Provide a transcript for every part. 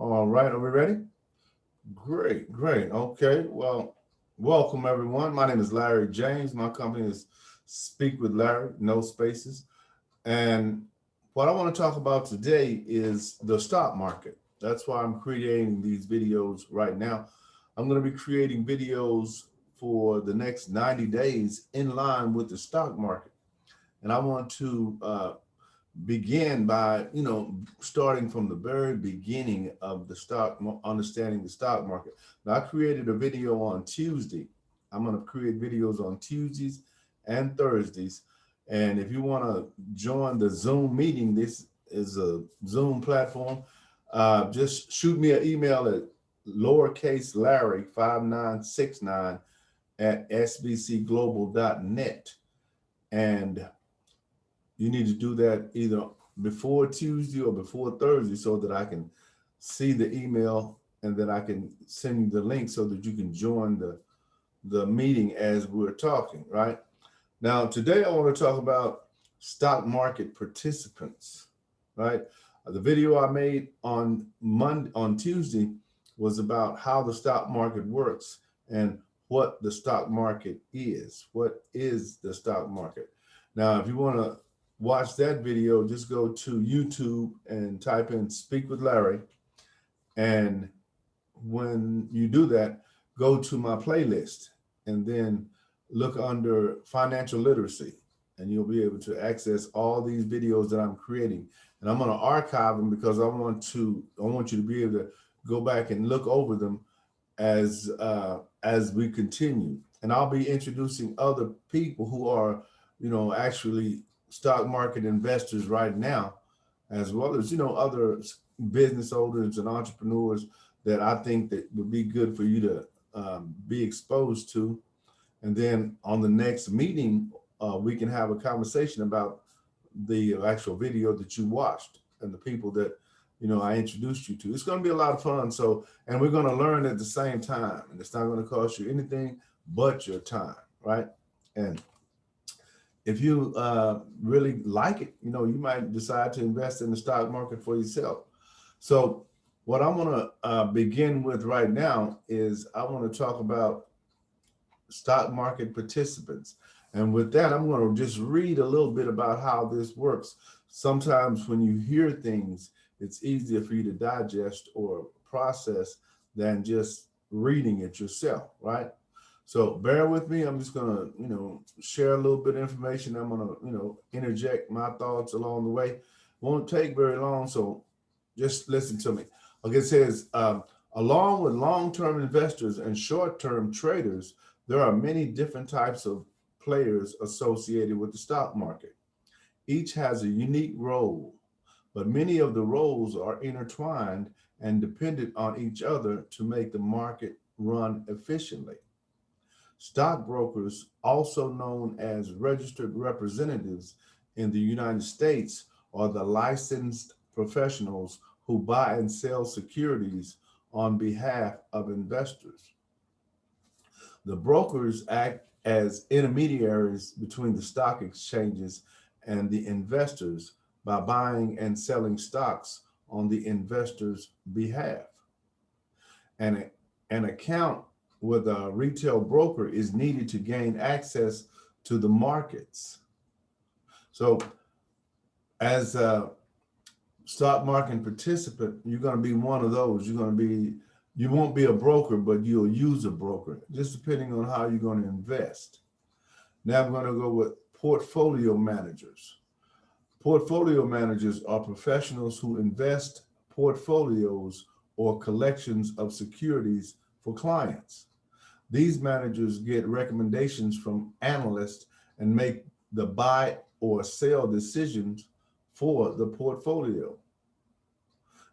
All right, are we ready? Great, great. Okay, well, welcome everyone. My name is Larry James. My company is Speak with Larry, no spaces. And what I want to talk about today is the stock market. That's why I'm creating these videos right now. I'm going to be creating videos for the next 90 days in line with the stock market. And I want to begin by starting from the very beginning of the understanding the stock market. Now, I created a video on Tuesday. I'm going to create videos on Tuesdays and Thursdays, and if you want to join the Zoom meeting, this is a Zoom platform. Just shoot me an email at lowercase Larry 5969 at sbcglobal.net, and you need to do that either before Tuesday or before Thursday so that I can see the email and then I can send you the link so that you can join the meeting as we're talking, right? Now, today I want to talk about stock market participants, right? The video I made on Tuesday was about how the stock market works and what the stock market is. What is the stock market? Now, if you want to watch that video, just go to YouTube and type in Speak with Larry. And when you do that, go to my playlist and then look under financial literacy, and you'll be able to access all these videos that I'm creating. And I'm going to archive them because I want you to be able to go back and look over them as we continue. And I'll be introducing other people who are, actually stock market investors right now, as well as, other business owners and entrepreneurs that I think that would be good for you to be exposed to. And then on the next meeting, we can have a conversation about the actual video that you watched and the people that, I introduced you to. It's going to be a lot of fun. So, and we're going to learn at the same time, and it's not going to cost you anything but your time, right? And if you really like it, you might decide to invest in the stock market for yourself. So what I'm going to begin with right now is I want to talk about stock market participants. And with that, I'm going to just read a little bit about how this works. Sometimes when you hear things, it's easier for you to digest or process than just reading it yourself, right? So bear with me. I'm just going to, share a little bit of information. I'm going to, interject my thoughts along the way. Won't take very long, so just listen to me. Okay, it says, along with long-term investors and short-term traders, there are many different types of players associated with the stock market. Each has a unique role, but many of the roles are intertwined and dependent on each other to make the market run efficiently. Stockbrokers, also known as registered representatives in the United States, are the licensed professionals who buy and sell securities on behalf of investors. The brokers act as intermediaries between the stock exchanges and the investors by buying and selling stocks on the investor's behalf. And an account with a retail broker is needed to gain access to the markets. So as a stock market participant, you're going to be one of those. You won't be a broker, but you'll use a broker, just depending on how you're going to invest. Now I'm going to go with portfolio managers. Portfolio managers are professionals who invest portfolios or collections of securities for clients. These managers get recommendations from analysts and make the buy or sell decisions for the portfolio.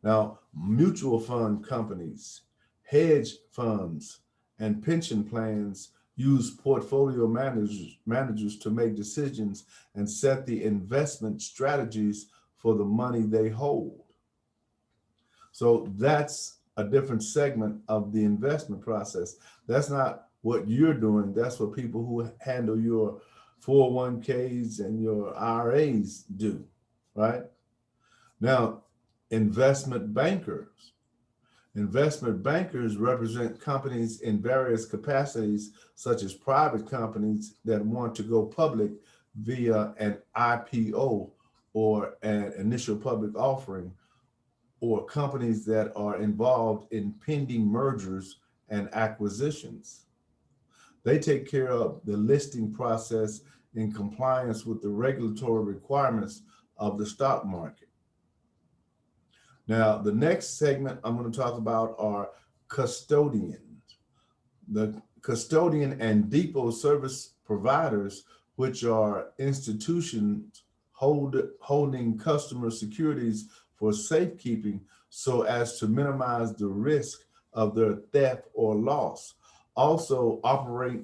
Now, mutual fund companies, hedge funds, and pension plans use portfolio managers to make decisions and set the investment strategies for the money they hold. So that's a different segment of the investment process. That's not what you're doing. That's what people who handle your 401ks and your IRAs do, right? Now, investment bankers. Investment bankers represent companies in various capacities, such as private companies that want to go public via an IPO or an initial public offering, or companies that are involved in pending mergers and acquisitions. They take care of the listing process in compliance with the regulatory requirements of the stock market. Now, the next segment I'm going to talk about are custodians. The custodian and depot service providers, which are institutions holding customer securities for safekeeping so as to minimize the risk of their theft or loss, also operate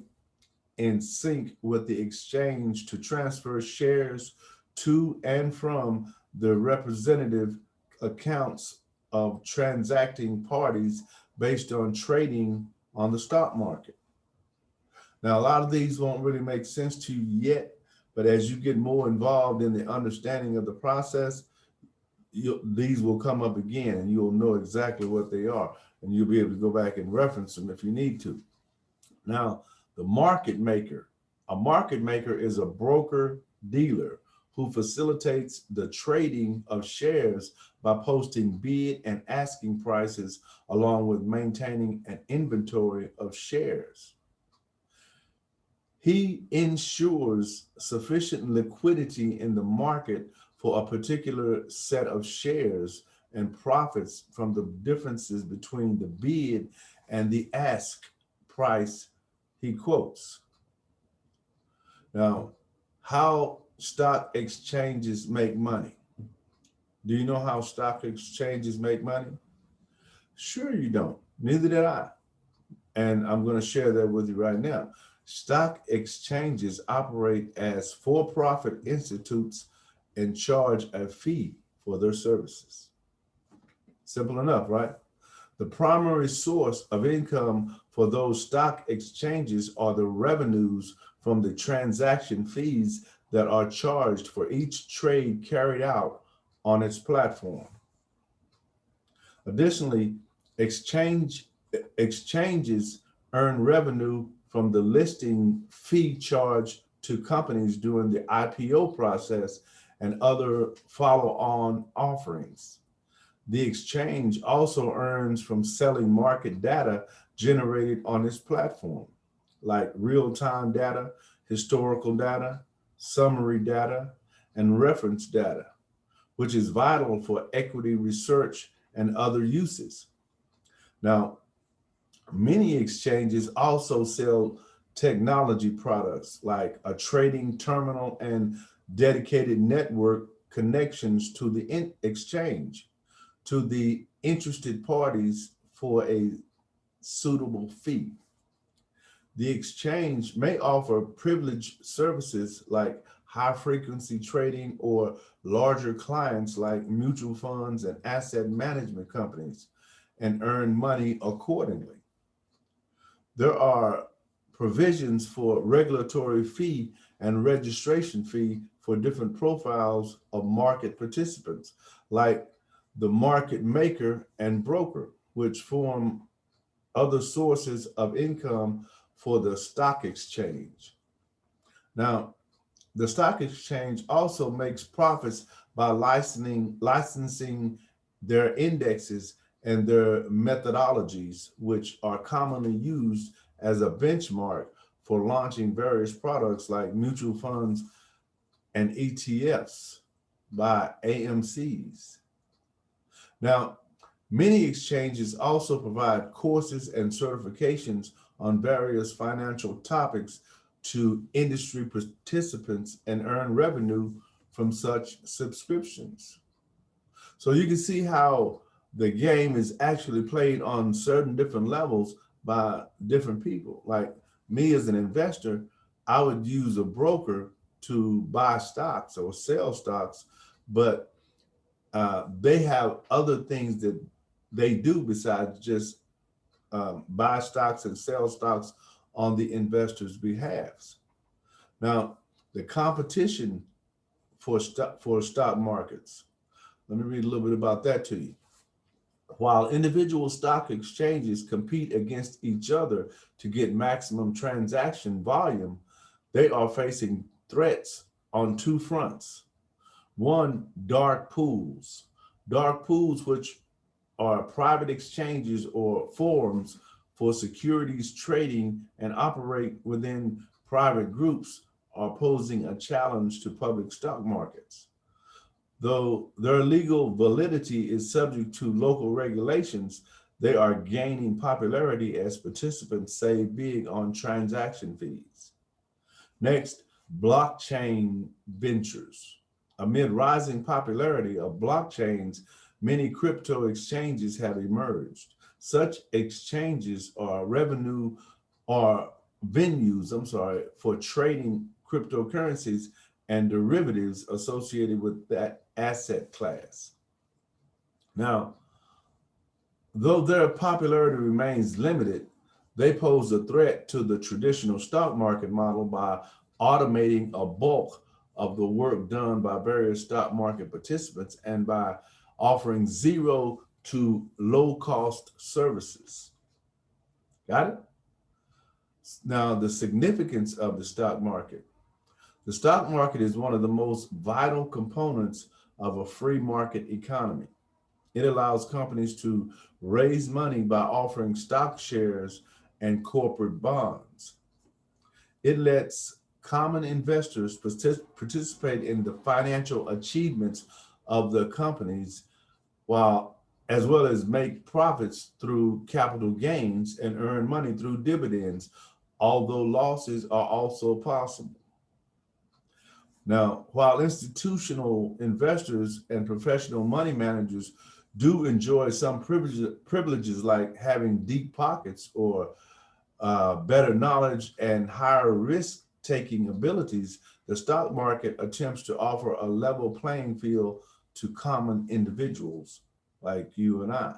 in sync with the exchange to transfer shares to and from the representative accounts of transacting parties based on trading on the stock market. Now, a lot of these won't really make sense to you yet, but as you get more involved in the understanding of the process, these will come up again and you'll know exactly what they are, and you'll be able to go back and reference them if you need to. Now, the market maker. A market maker is a broker dealer who facilitates the trading of shares by posting bid and asking prices along with maintaining an inventory of shares. He ensures sufficient liquidity in the market for a particular set of shares and profits from the differences between the bid and the ask price he quotes. Now, how stock exchanges make money. Do you know how stock exchanges make money? Sure you don't. Neither did I. And I'm going to share that with you right now. Stock exchanges operate as for-profit institutes and charge a fee for their services. Simple enough, right? The primary source of income for those stock exchanges are the revenues from the transaction fees that are charged for each trade carried out on its platform. Additionally, exchanges earn revenue from the listing fee charged to companies during the IPO process and other follow-on offerings. The exchange also earns from selling market data generated on its platform, like real-time data, historical data, summary data, and reference data, which is vital for equity research and other uses. Now, many exchanges also sell technology products like a trading terminal and dedicated network connections to the exchange to the interested parties for a suitable fee. The exchange may offer privileged services like high frequency trading or larger clients like mutual funds and asset management companies and earn money accordingly. There are provisions for regulatory fee and registration fee for different profiles of market participants, like the market maker and broker, which form other sources of income for the stock exchange. Now, the stock exchange also makes profits by licensing their indexes and their methodologies, which are commonly used as a benchmark for launching various products like mutual funds and ETFs by AMCs. Now, many exchanges also provide courses and certifications on various financial topics to industry participants and earn revenue from such subscriptions. So you can see how the game is actually played on certain different levels by different people. Like me as an investor, I would use a broker to buy stocks or sell stocks, but they have other things that they do besides just buy stocks and sell stocks on the investors' behalves. Now, the competition for stock markets. Let me read a little bit about that to you. While individual stock exchanges compete against each other to get maximum transaction volume, they are facing threats on two fronts. One, dark pools. Dark pools, which are private exchanges or forums for securities trading and operate within private groups, are posing a challenge to public stock markets. Though their legal validity is subject to local regulations, they are gaining popularity as participants save big on transaction fees. Next, blockchain ventures. Amid rising popularity of blockchains, many crypto exchanges have emerged. Such exchanges are venues, for trading cryptocurrencies and derivatives associated with that asset class. Now, though their popularity remains limited, they pose a threat to the traditional stock market model by automating a bulk of the work done by various stock market participants and by offering zero to low cost services. Got it? Now, the significance of the stock market. The stock market is one of the most vital components of a free market economy. It allows companies to raise money by offering stock shares and corporate bonds. It lets common investors participate in the financial achievements of the companies, while as well as make profits through capital gains and earn money through dividends, although losses are also possible. Now, while institutional investors and professional money managers do enjoy some privileges like having deep pockets or better knowledge and higher risk-taking abilities, the stock market attempts to offer a level playing field to common individuals like you and I.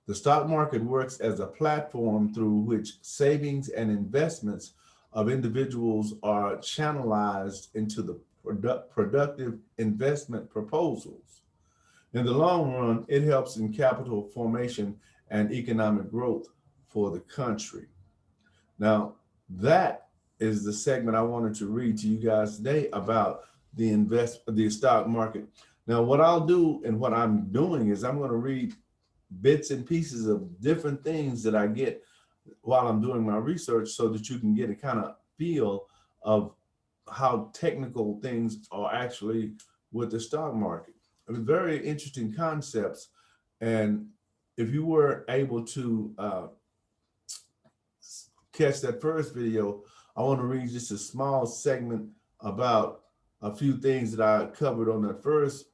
The stock market works as a platform through which savings and investments of individuals are channelized into the productive investment proposals. In the long run, it helps in capital formation and economic growth for the country. Now, that is the segment I wanted to read to you guys today about the stock market. Now, what I'll do and what I'm doing is I'm going to read bits and pieces of different things that I get while I'm doing my research so that you can get a kind of feel of how technical things are actually with the stock market. I mean, very interesting concepts. And if you were able to catch that first video, I want to read just a small segment about a few things that I covered on that first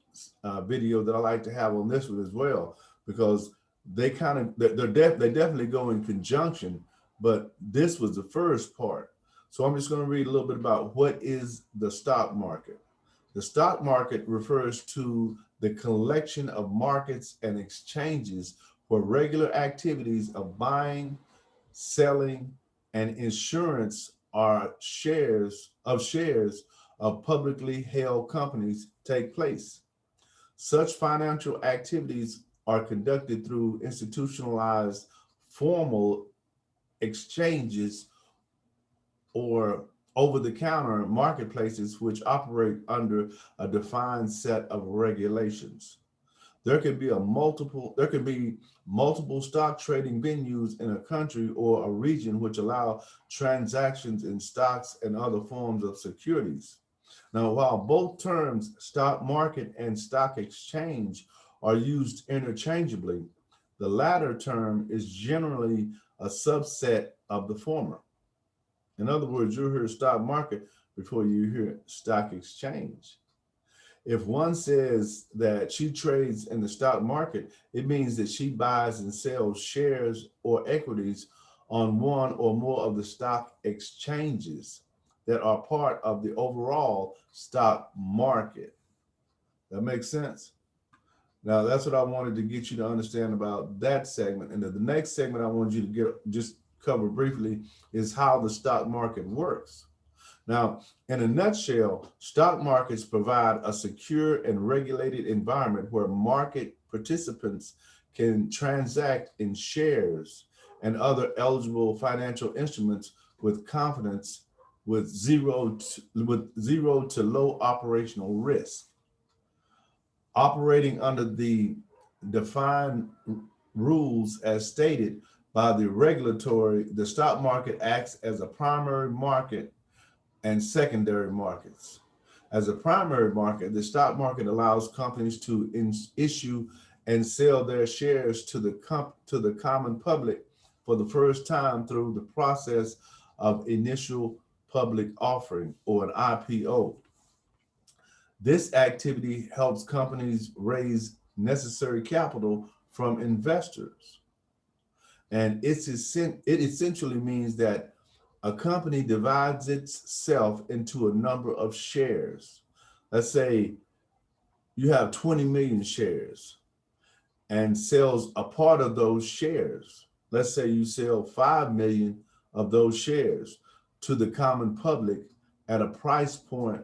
video that I like to have on this one as well, because they definitely go in conjunction, but this was the first part. So I'm just going to read a little bit about what is the stock market. The stock market refers to the collection of markets and exchanges where regular activities of buying, selling, and insurance are shares of publicly held companies take place. Such financial activities are conducted through institutionalized formal exchanges or over-the-counter marketplaces which operate under a defined set of regulations. There can be multiple stock trading venues in a country or a region which allow transactions in stocks and other forms of securities. Now, while both terms, stock market and stock exchange, are used interchangeably, the latter term is generally a subset of the former. In other words, you'll hear stock market before you hear stock exchange. If one says that she trades in the stock market, it means that she buys and sells shares or equities on one or more of the stock exchanges that are part of the overall stock market. That makes sense? Now, that's what I wanted to get you to understand about that segment. And the next segment I wanted you to just cover briefly is how the stock market works. Now, in a nutshell, stock markets provide a secure and regulated environment where market participants can transact in shares and other eligible financial instruments with confidence, with zero to low operational risk. Operating under the defined rules as stated by the stock market acts as a primary market and secondary markets. As a primary market, the stock market allows companies to issue and sell their shares to the common public for the first time through the process of initial public offering, or an IPO. This activity helps companies raise necessary capital from investors. And it essentially means that a company divides itself into a number of shares. Let's say you have 20 million shares and sells a part of those shares. Let's say you sell 5 million of those shares to the common public at a price point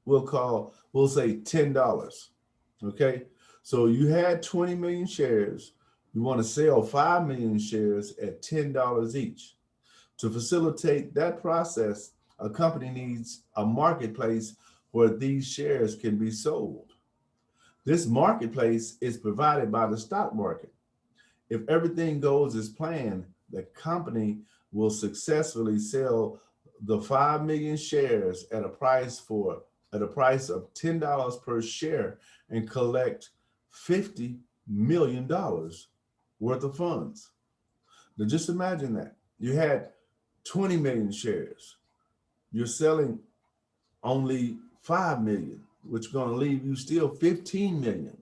we'll say $10. Okay. So you had 20 million shares. You want to sell 5 million shares at $10 each. To facilitate that process, a company needs a marketplace where these shares can be sold. This marketplace is provided by the stock market. If everything goes as planned, the company will successfully sell the 5 million shares at a price of $10 per share and collect $50 million worth of funds. Now just imagine that. You had 20 million shares. You're selling only 5 million, which is going to leave you still 15 million.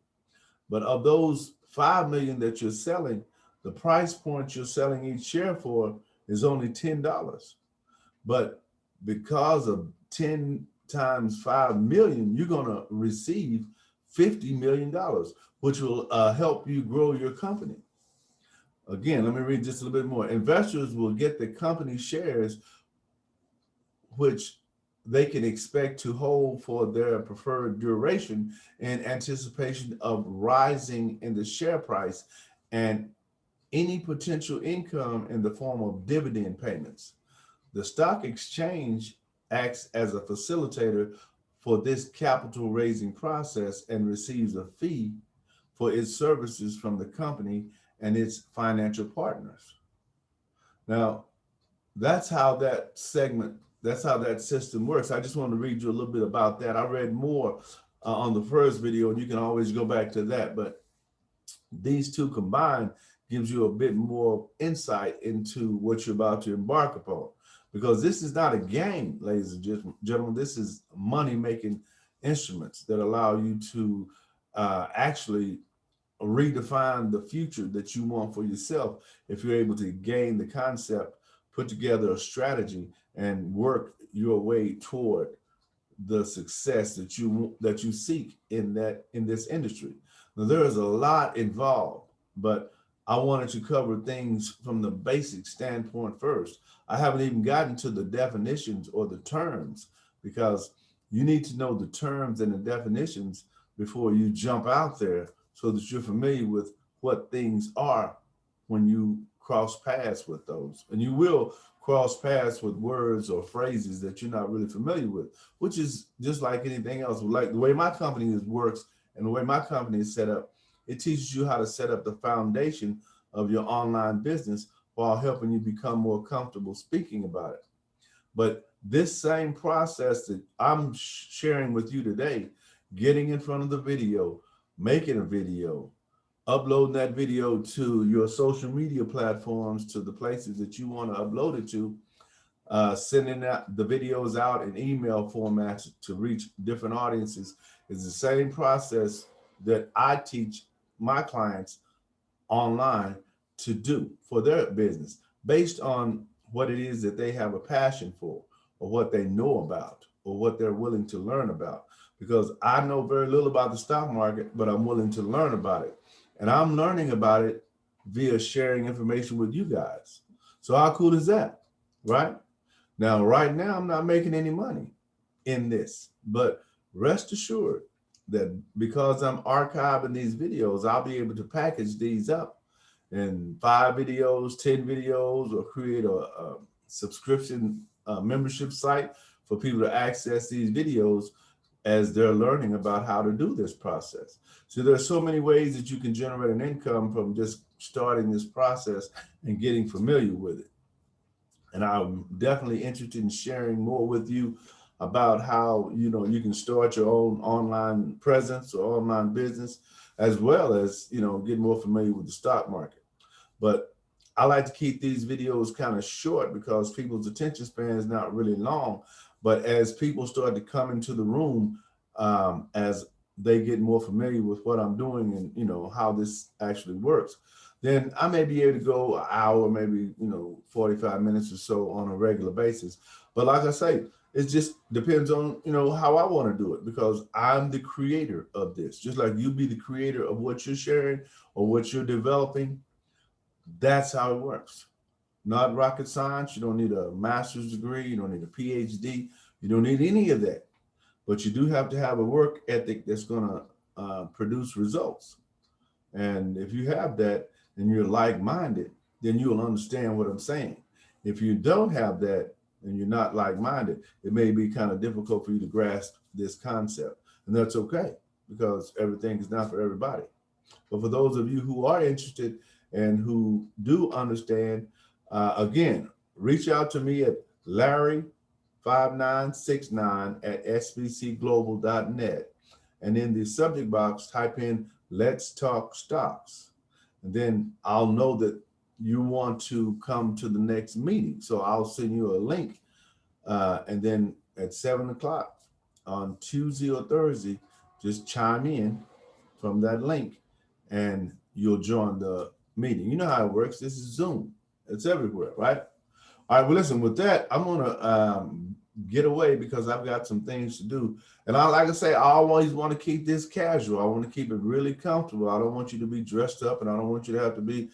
But of those 5 million that you're selling, the price point you're selling each share for is only $10. But because of 10 times 5 million, you're going to receive $50 million, which will help you grow your company. Again, let me read just a little bit more. Investors will get the company shares, which they can expect to hold for their preferred duration in anticipation of rising in the share price and any potential income in the form of dividend payments. The stock exchange acts as a facilitator for this capital raising process and receives a fee for its services from the company and its financial partners. Now, that's how that system works. I just want to read you a little bit about that. I read more on the first video, and you can always go back to that. But these two combined gives you a bit more insight into what you're about to embark upon. Because this is not a game, ladies and gentlemen. This is money-making instruments that allow you to actually redefine the future that you want for yourself if you're able to gain the concept, put together a strategy, and work your way toward the success that you seek in this industry. Now, there is a lot involved, but I wanted to cover things from the basic standpoint first. I haven't even gotten to the definitions or the terms, because you need to know the terms and the definitions before you jump out there, so that you're familiar with what things are when you cross paths with those. And you will cross paths with words or phrases that you're not really familiar with, which is just like anything else. Like the way my company works and the way my company is set up, it teaches you how to set up the foundation of your online business while helping you become more comfortable speaking about it. But this same process that I'm sharing with you today, getting in front of the video, making a video, uploading that video to your social media platforms, to the places that you want to upload it to, sending out the videos out in email formats to reach different audiences, is the same process that I teach my clients online to do for their business, based on what it is that they have a passion for, or what they know about, or what they're willing to learn about. Because I know very little about the stock market, but I'm willing to learn about it. And I'm learning about it via sharing information with you guys. So how cool is that, right? Now, right now, I'm not making any money in this, but rest assured that because I'm archiving these videos, I'll be able to package these up in 5 videos, 10 videos, or create a subscription membership site for people to access these videos as they're learning about how to do this process. So there's so many ways that you can generate an income from just starting this process and getting familiar with it. And I'm definitely interested in sharing more with you about how, you know, you can start your own online presence or online business, as well as, you know, get more familiar with the stock market. But I like to keep these videos kind of short because people's attention span is not really long. But as people start to come into the room, as they get more familiar with what I'm doing and, you know, how this actually works, then I may be able to go an hour, maybe, you know, 45 minutes or so on a regular basis. But like I say, it just depends on, you know, how I want to do it, because I'm the creator of this. Just like you be the creator of what you're sharing or what you're developing, that's how it works. Not rocket science. You don't need a master's degree. You don't need a PhD. You don't need any of that. But you do have to have a work ethic that's going to produce results. And if you have that and you're like-minded, then you'll understand what I'm saying. If you don't have that and you're not like-minded, it may be kind of difficult for you to grasp this concept. And that's okay, because everything is not for everybody. But for those of you who are interested and who do understand, again, reach out to me at Larry5969@sbcglobal.net. And in the subject box, type in "Let's Talk Stocks." And then I'll know that you want to come to the next meeting. So I'll send you a link. And then at 7 o'clock on Tuesday or Thursday, just chime in from that link and you'll join the meeting. You know how it works. This is Zoom. It's everywhere, right? All right, well, listen, with that, I'm going to get away because I've got some things to do. And like I say, I always want to keep this casual. I want to keep it really comfortable. I don't want you to be dressed up, and I don't want you to have to be,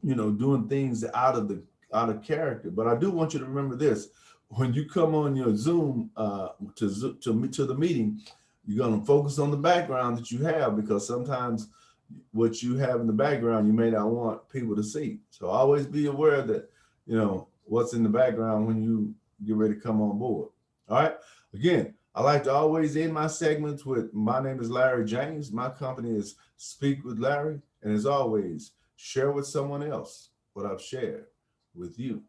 doing things out of character. But I do want you to remember this: when you come on your Zoom to the meeting, you're going to focus on the background that you have, because sometimes what you have in the background you may not want people to see. So always be aware that, what's in the background when you get ready to come on board. All right. Again, I like to always end my segments with, my name is Larry James. My company is Speak with Larry. And as always, share with someone else what I've shared with you.